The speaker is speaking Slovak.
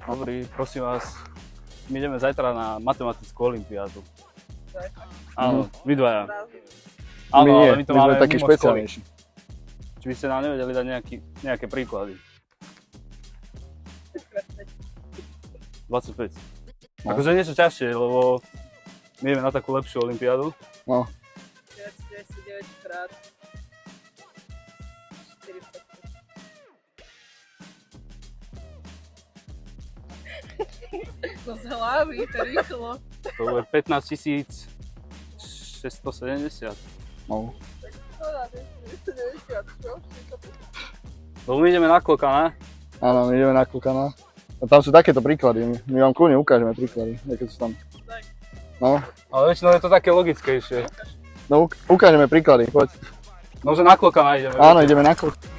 Dobrý, prosím vás, my ideme zajtra na matematickú olympiádu. Áno, vy dvaja. Áno, nie, ale my to my sme máme takí mimo špeciálnejší. školy. Či by ste nám nevedeli dať nejaké príklady? 25. No. Akože niečo ťažšie, lebo my ideme na takú lepšiu olympiádu. No, 99 krát 40. No z hlavy, to rýchlo. To bude 15 670. no. Lebo my ideme na Kloka, ne? Áno, my ideme na Klukana. A tam sú takéto príklady, my vám kľudne ukážeme príklady, aké sú tam. No, Ale väčšinou je to také logickejšie. no ukážeme príklady, poď. No, že na Klokana ideme. Áno, ideme na Klukana.